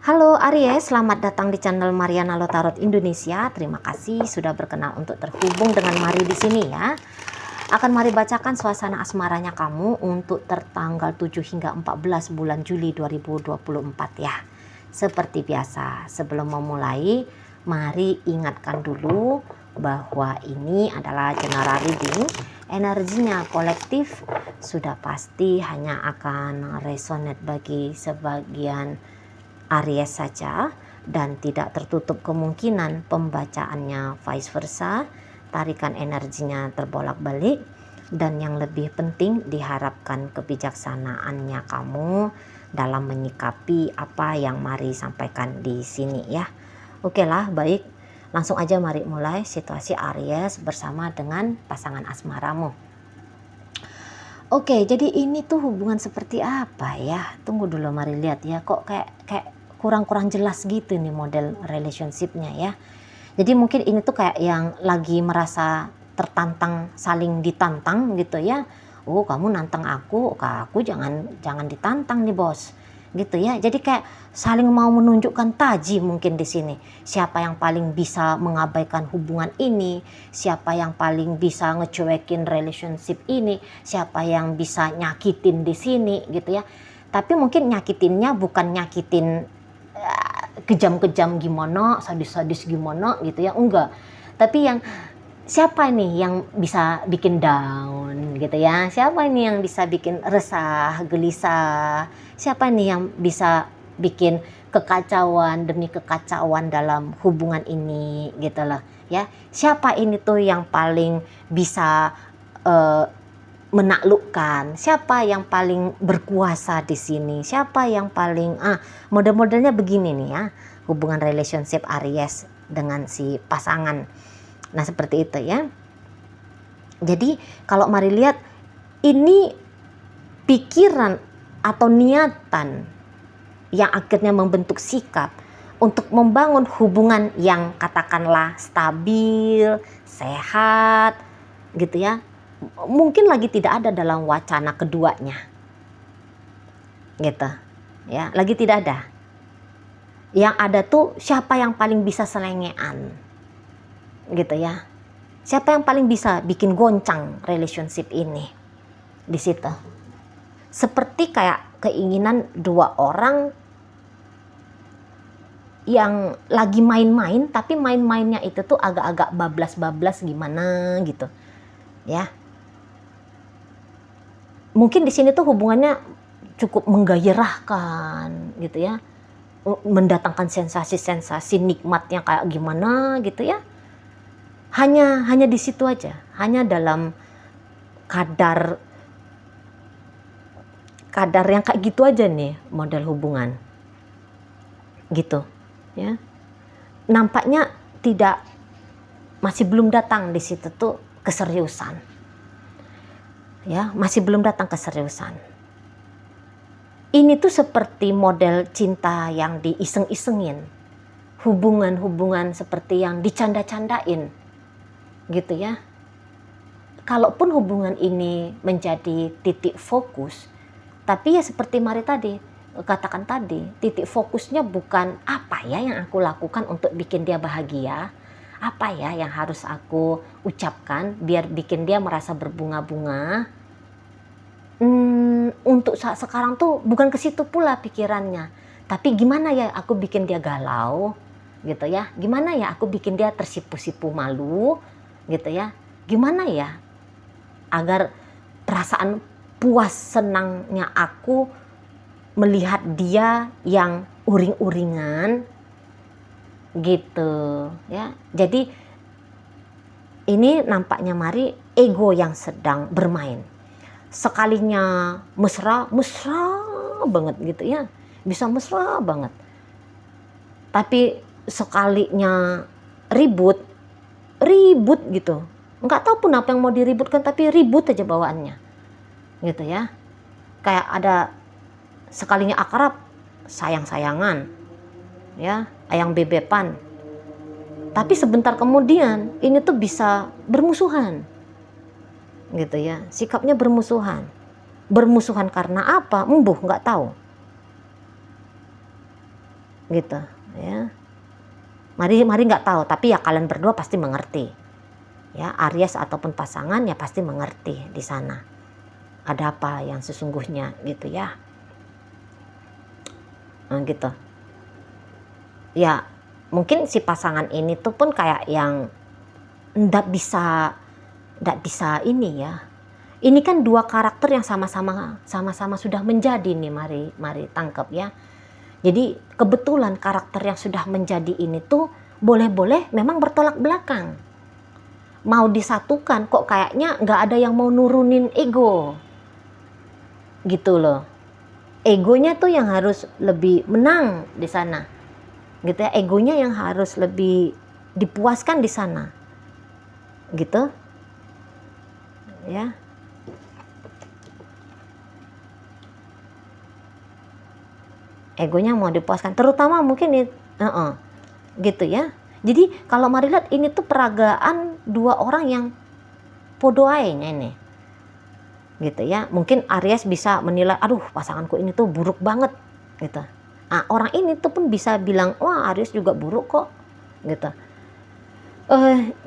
Halo Aries, selamat datang di channel Mariana Lotarot Indonesia. Terima kasih sudah berkenan untuk terhubung dengan Mari di sini ya. Akan Mari bacakan suasana asmaranya kamu untuk tertanggal 7 hingga 14 bulan Juli 2024 ya. Seperti biasa, sebelum memulai, mari ingatkan dulu bahwa ini adalah general reading. Energinya kolektif sudah pasti hanya akan resonate bagi sebagian Aries saja dan tidak tertutup kemungkinan pembacaannya vice versa, tarikan energinya terbolak-balik, dan yang lebih penting diharapkan kebijaksanaannya kamu dalam menyikapi apa yang Mari sampaikan di sini ya. Oke lah, baik, langsung aja mari mulai situasi Aries bersama dengan pasangan asmaramu. Oke, jadi ini tuh hubungan seperti apa ya? Tunggu dulu, mari lihat ya. Kok kayak kurang jelas gitu nih model relationship-nya ya. Jadi mungkin ini tuh kayak yang lagi merasa tertantang, saling ditantang gitu ya. Oh, kamu nantang aku jangan ditantang nih, Bos. Gitu ya. Jadi kayak saling mau menunjukkan taji mungkin di sini. Siapa yang paling bisa mengabaikan hubungan ini, siapa yang paling bisa ngecuekin relationship ini, siapa yang bisa nyakitin di sini gitu ya. Tapi mungkin nyakitinnya bukan nyakitin kejam-kejam gimana, sadis-sadis gimana gitu ya, enggak. Tapi yang siapa nih yang bisa bikin down gitu ya, siapa ini yang bisa bikin resah, gelisah, siapa nih yang bisa bikin kekacauan demi kekacauan dalam hubungan ini gitu loh ya. Siapa ini tuh yang paling bisa menaklukkan, siapa yang paling berkuasa di sini, siapa yang paling model-modelnya begini nih ya, hubungan relationship Aries dengan si pasangan. Nah seperti itu ya. Jadi kalau mari lihat, ini pikiran atau niatan yang akhirnya membentuk sikap untuk membangun hubungan yang katakanlah stabil, sehat gitu ya. Mungkin lagi tidak ada dalam wacana keduanya gitu ya, lagi tidak ada. Yang ada tuh siapa yang paling bisa selengean gitu ya, siapa yang paling bisa bikin goncang relationship ini di situ. Seperti kayak keinginan dua orang yang lagi main-main, tapi main-mainnya itu tuh agak-agak bablas-bablas gimana gitu ya. Mungkin di sini tuh hubungannya cukup menggairahkan gitu ya, mendatangkan sensasi-sensasi nikmatnya kayak gimana gitu ya. Hanya di situ aja, hanya dalam kadar yang kayak gitu aja nih model hubungan gitu ya. Nampaknya masih belum datang di situ tuh keseriusan ya, masih belum datang keseriusan. Ini tuh seperti model cinta yang diiseng-isengin, hubungan seperti yang dicanda-candain gitu ya. Kalaupun hubungan ini menjadi titik fokus, tapi ya seperti Mari tadi katakan tadi, titik fokusnya bukan apa ya yang aku lakukan untuk bikin dia bahagia, apa ya yang harus aku ucapkan biar bikin dia merasa berbunga-bunga. Untuk saat sekarang tuh bukan ke situ pula pikirannya, tapi gimana ya aku bikin dia galau gitu ya, gimana ya aku bikin dia tersipu-sipu malu gitu ya, gimana ya agar perasaan puas senangnya aku melihat dia yang uring-uringan gitu ya. Jadi ini nampaknya Mari ego yang sedang bermain. Sekalinya mesra banget gitu ya, bisa mesra banget. Tapi sekalinya ribut gitu, nggak tahu pun apa yang mau diributkan, tapi ribut aja bawaannya gitu ya. Kayak ada sekalinya akrab sayang-sayangan ya, ayang bebepan, tapi sebentar kemudian ini tuh bisa bermusuhan gitu ya, sikapnya bermusuhan karena apa? Nggak tahu gitu ya. Mari nggak tahu, tapi ya kalian berdua pasti mengerti ya, Aries ataupun pasangan ya pasti mengerti di sana ada apa yang sesungguhnya gitu ya. Nah, gitu ya, mungkin si pasangan ini tuh pun kayak yang ndak bisa ini ya. Ini kan dua karakter yang sama-sama sudah menjadi nih, mari tangkap ya. Jadi kebetulan karakter yang sudah menjadi ini tuh boleh-boleh memang bertolak belakang. Mau disatukan kok kayaknya nggak ada yang mau nurunin ego. Gitu loh. Egonya tuh yang harus lebih menang di sana. Gitu ya, egonya yang harus lebih dipuaskan di sana. Gitu. Ya. Egonya mau dipuaskan, terutama mungkin gitu ya. Jadi kalau mari lihat ini tuh peragaan dua orang yang podo aenya ini gitu ya. Mungkin Aries bisa menilai, aduh pasanganku ini tuh buruk banget gitu. Nah, orang ini tuh pun bisa bilang, wah Aries juga buruk kok gitu.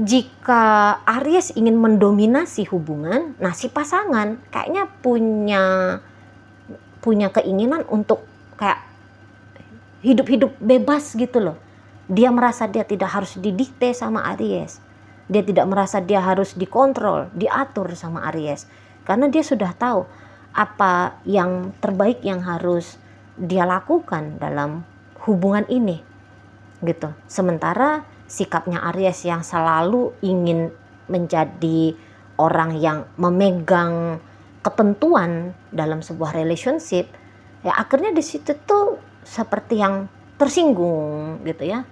Jika Aries ingin mendominasi hubungan, nah si pasangan kayaknya punya keinginan untuk kayak hidup bebas gitu loh. Dia merasa dia tidak harus didikte sama Aries. Dia tidak merasa dia harus dikontrol, diatur sama Aries. Karena dia sudah tahu apa yang terbaik yang harus dia lakukan dalam hubungan ini. Gitu. Sementara sikapnya Aries yang selalu ingin menjadi orang yang memegang ketentuan dalam sebuah relationship, ya akhirnya di situ tuh seperti yang tersinggung gitu ya,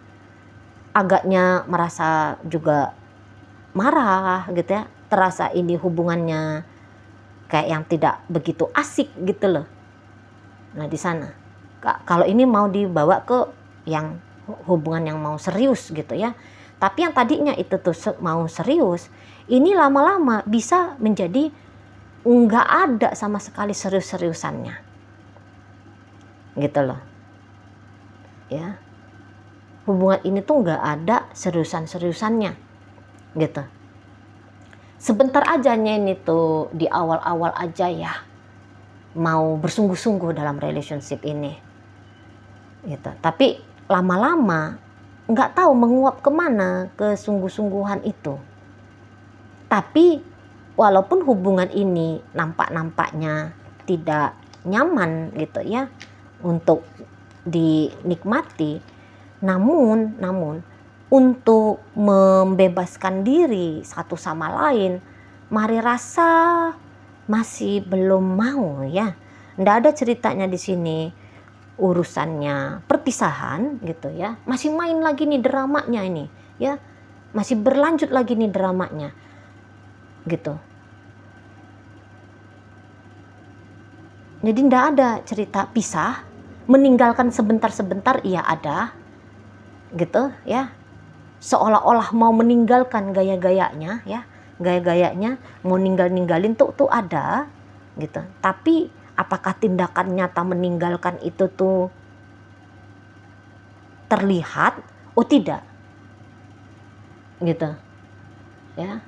agaknya merasa juga marah gitu ya, terasa ini hubungannya kayak yang tidak begitu asik gitu loh. Nah di sana kalau ini mau dibawa ke yang hubungan yang mau serius gitu ya, tapi yang tadinya itu tuh mau serius, ini lama-lama bisa menjadi nggak ada sama sekali serius-seriusannya gitu loh ya. Hubungan ini tuh nggak ada seriusan-seriusannya gitu. Sebentar ajanya ini tuh di awal-awal aja ya mau bersungguh-sungguh dalam relationship ini gitu. Tapi lama-lama nggak tahu menguap kemana kesungguh-sungguhan itu. Tapi walaupun hubungan ini nampaknya tidak nyaman gitu ya untuk dinikmati, namun untuk membebaskan diri satu sama lain, mari rasa masih belum mau ya. Nggak ada ceritanya di sini urusannya perpisahan gitu ya. Masih main lagi nih dramanya ini ya. Masih berlanjut lagi nih dramanya gitu. Jadi nggak ada cerita pisah, meninggalkan sebentar-sebentar iya ada gitu ya, seolah-olah mau meninggalkan gaya-gayanya ya, gaya-gayanya mau ninggalin tuh ada gitu. Tapi apakah tindakan nyata meninggalkan itu tuh terlihat? Oh tidak gitu ya.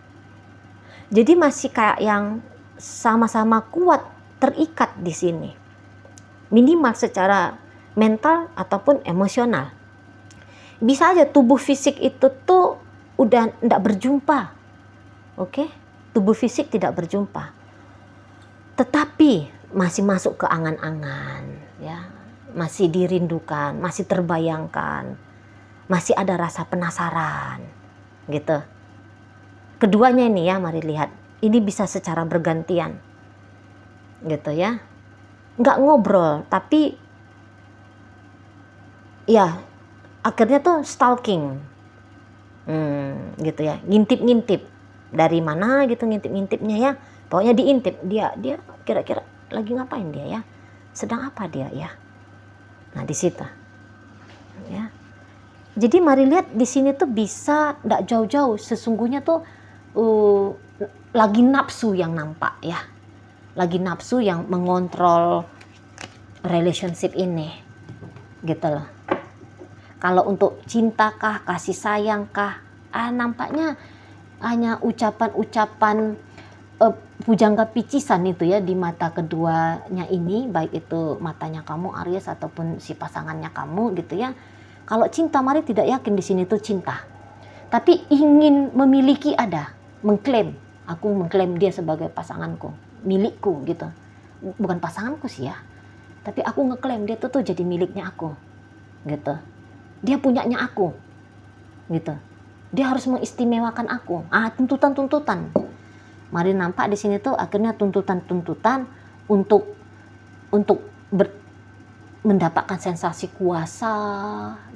Jadi masih kayak yang sama-sama kuat terikat di sini, minimal secara mental ataupun emosional. Bisa aja tubuh fisik itu tuh udah tidak berjumpa, oke? Tubuh fisik tidak berjumpa, tetapi masih masuk ke angan-angan, ya, masih dirindukan, masih terbayangkan, masih ada rasa penasaran, gitu. Keduanya ini ya, mari lihat, ini bisa secara bergantian, gitu ya. Nggak ngobrol, tapi ya akhirnya tuh stalking, gitu ya, ngintip-ngintip dari mana gitu, ngintip-ngintipnya ya, pokoknya diintip dia kira-kira lagi ngapain dia ya, sedang apa dia ya. Nah di situ, ya. Jadi mari lihat di sini tuh bisa nggak jauh-jauh, sesungguhnya tuh lagi nafsu yang nampak ya, lagi nafsu yang mengontrol relationship ini, gitu loh. Kalau untuk cinta kah, kasih sayang kah, nampaknya hanya ucapan-ucapan pujangga picisan itu ya di mata keduanya ini, baik itu matanya kamu Aries ataupun si pasangannya kamu gitu ya. Kalau cinta, Mari tidak yakin di sini tuh cinta. Tapi ingin memiliki ada, mengklaim, aku mengklaim dia sebagai pasanganku, milikku gitu. Bukan pasanganku sih ya, tapi aku ngeklaim dia tuh jadi miliknya aku gitu. Dia punyanya aku gitu. Dia harus mengistimewakan aku. Tuntutan-tuntutan. Mari nampak di sini tuh akhirnya tuntutan-tuntutan untuk mendapatkan sensasi kuasa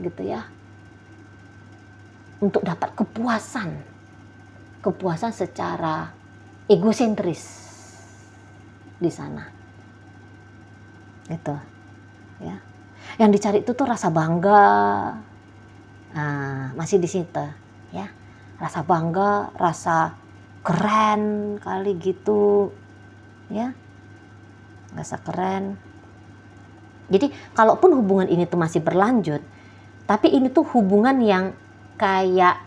gitu ya. Untuk dapat kepuasan secara egosentris di sana. Gitu. Ya. Yang dicari itu tuh rasa bangga. Nah, masih di situ ya. Rasa bangga, rasa keren kali gitu. Ya. Rasa keren. Jadi, kalaupun hubungan ini tuh masih berlanjut, tapi ini tuh hubungan yang kayak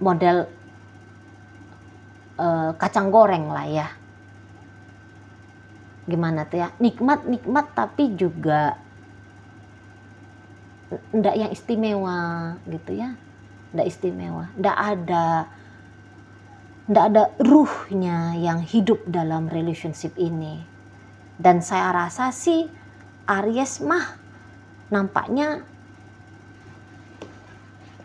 model kacang goreng lah ya. Gimana tuh ya? Nikmat tapi juga ndak yang istimewa gitu ya. Ndak istimewa. Ndak ada ruhnya yang hidup dalam relationship ini. Dan saya rasa sih Aries mah nampaknya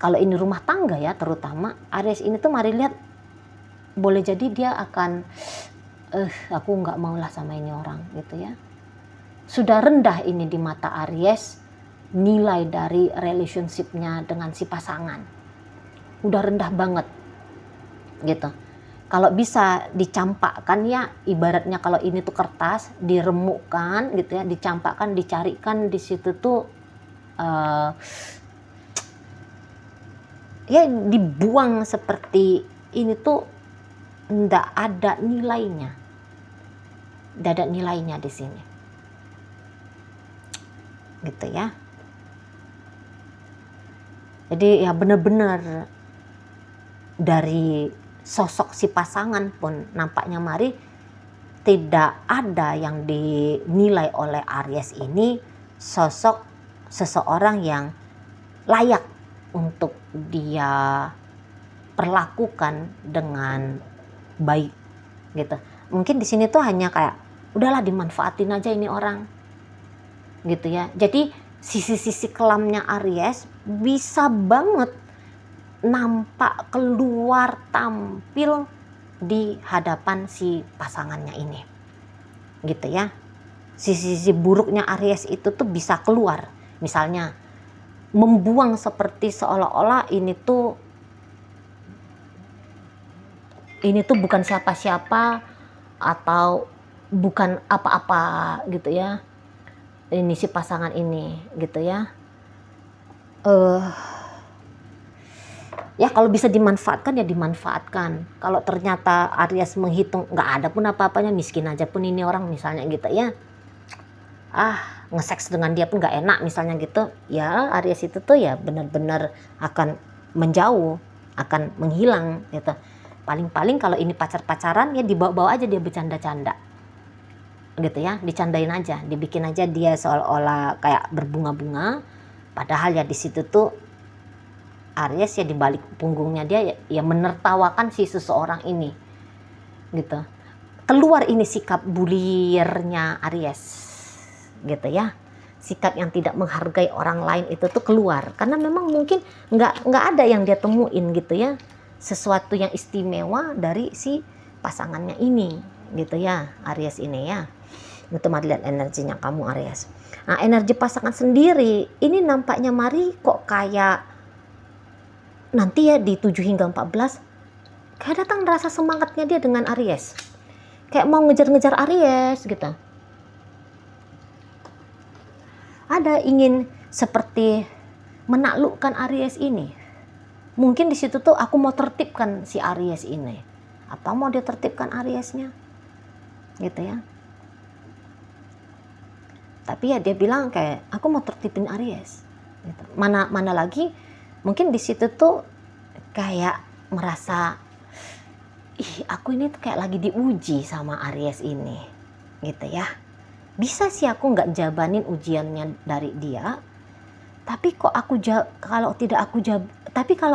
kalau ini rumah tangga ya, terutama Aries ini tuh Mari lihat boleh jadi dia akan aku nggak maulah sama ini orang gitu ya. Sudah rendah ini di mata Aries nilai dari relationship-nya dengan si pasangan. Udah rendah banget gitu. Kalau bisa dicampakkan ya, ibaratnya kalau ini tuh kertas diremukkan gitu ya, dicampakkan, dicarikan di situ tuh ya dibuang seperti ini tuh ndak ada nilainya. Ndak ada nilainya di sini. Gitu ya. Jadi ya benar-benar dari sosok si pasangan pun nampaknya Mari tidak ada yang dinilai oleh Aries ini sosok seseorang yang layak untuk dia perlakukan dengan baik gitu. Mungkin di sini tuh hanya kayak udahlah dimanfaatin aja ini orang gitu ya. Jadi sisi-sisi kelamnya Aries bisa banget nampak keluar tampil di hadapan si pasangannya ini gitu ya. Sisi-sisi buruknya Aries itu tuh bisa keluar, misalnya membuang seperti seolah-olah ini tuh bukan siapa-siapa atau bukan apa-apa gitu ya, ini si pasangan ini gitu ya. Ya kalau bisa dimanfaatkan ya dimanfaatkan. Kalau ternyata Aries menghitung nggak ada pun apa-apanya, miskin aja pun ini orang misalnya gitu ya, nge-seks dengan dia pun nggak enak misalnya gitu ya, Aries itu tuh ya benar-benar akan menjauh, akan menghilang gitu. Paling-paling kalau ini pacar-pacaran ya dibawa-bawa aja dia bercanda-canda gitu ya, dicandain aja, dibikin aja dia seolah-olah kayak berbunga-bunga, padahal ya di situ tuh Aries ya di balik punggungnya dia ya menertawakan si seseorang ini gitu. Keluar ini sikap buliernya Aries gitu ya, sikap yang tidak menghargai orang lain itu tuh keluar karena memang mungkin nggak ada yang dia temuin gitu ya, sesuatu yang istimewa dari si pasangannya ini gitu ya, Aries ini ya. Itu Mari lihat energinya kamu Aries. Nah, energi pasangan sendiri ini nampaknya Mari kok kayak nanti ya di 7 hingga 14 kayak datang rasa semangatnya dia dengan Aries, kayak mau ngejar-ngejar Aries gitu. Ada ingin seperti menaklukkan Aries ini. Mungkin di situ tuh aku mau tertibkan si Aries ini. Apa mau dia tertibkan Ariesnya gitu ya. Tapi ya dia bilang kayak aku mau tertibin Aries Gitu. Mana lagi mungkin di situ tuh kayak merasa, ih aku ini tuh kayak lagi diuji sama Aries ini, gitu ya. Bisa sih aku nggak jabanin ujiannya dari dia, tapi kok kalau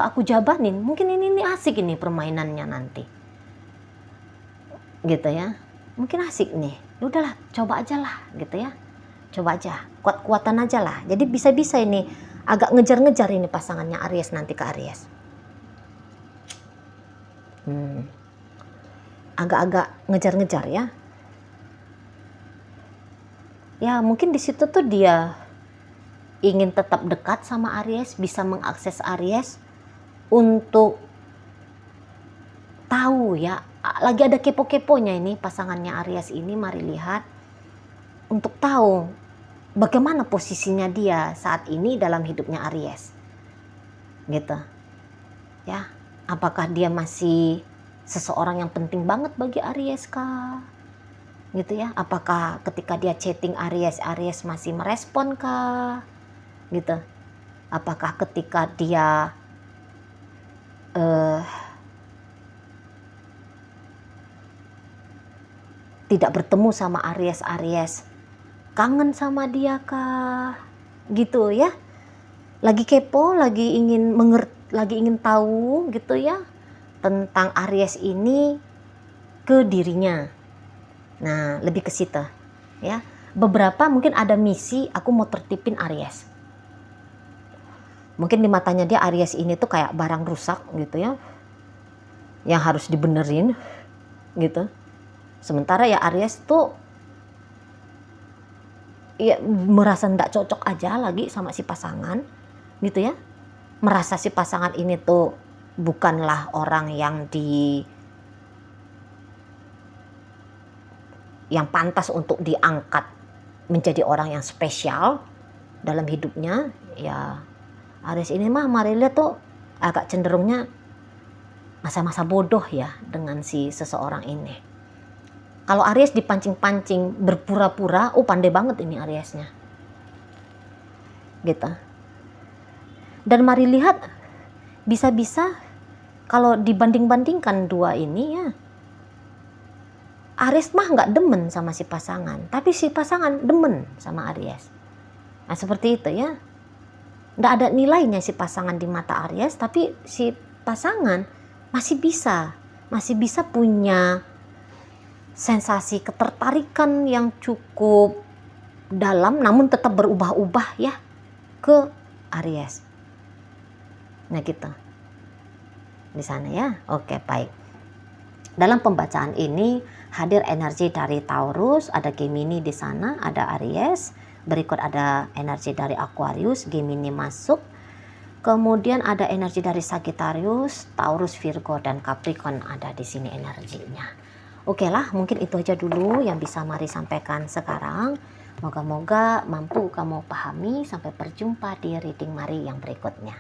aku jabanin, mungkin ini asik ini permainannya nanti, gitu ya. Mungkin asik nih. Ya udahlah, coba aja lah, gitu ya. Coba aja, kuat-kuatan aja lah. Jadi bisa-bisa ini agak ngejar-ngejar ini pasangannya Aries nanti ke Aries. Agak-agak ngejar-ngejar ya. Ya mungkin di situ tuh dia ingin tetap dekat sama Aries, bisa mengakses Aries untuk tahu ya. Lagi ada kepo-keponya ini pasangannya Aries ini, mari lihat. Untuk tahu bagaimana posisinya dia saat ini dalam hidupnya Aries. Gitu. Ya, apakah dia masih seseorang yang penting banget bagi Aries kah? Gitu ya. Apakah ketika dia chatting Aries masih merespon kah? Gitu. Apakah ketika dia tidak bertemu sama Aries kangen sama dia kah? Gitu ya. Lagi kepo, lagi ingin tahu gitu ya tentang Aries ini ke dirinya. Nah, lebih ke situ ya. Beberapa mungkin ada misi aku mau tertipin Aries. Mungkin di matanya dia Aries ini tuh kayak barang rusak gitu ya, yang harus dibenerin gitu. Sementara ya Aries tuh ya merasa nggak cocok aja lagi sama si pasangan gitu ya. Merasa si pasangan ini tuh bukanlah orang yang pantas untuk diangkat menjadi orang yang spesial dalam hidupnya. Ya Aries ini mah mari lihat tuh agak cenderungnya masa-masa bodoh ya dengan si seseorang ini. Kalau Aries dipancing-pancing berpura-pura, pandai banget ini Ariesnya. Gitu. Dan mari lihat, bisa-bisa kalau dibanding-bandingkan dua ini ya, Aries mah nggak demen sama si pasangan, tapi si pasangan demen sama Aries. Nah seperti itu ya. Nggak ada nilainya si pasangan di mata Aries, tapi si pasangan masih bisa punya sensasi ketertarikan yang cukup dalam, namun tetap berubah-ubah ya ke Aries. Nah gitu di sana ya. Oke, baik. Dalam pembacaan ini hadir energi dari Taurus, ada Gemini di sana, ada Aries. Berikut ada energi dari Aquarius, Gemini masuk. Kemudian ada energi dari Sagittarius, Taurus, Virgo, dan Capricorn ada di sini energinya. Oke lah, mungkin itu aja dulu yang bisa Mari sampaikan sekarang. Moga-moga mampu kamu pahami. Sampai berjumpa di reading Mari yang berikutnya.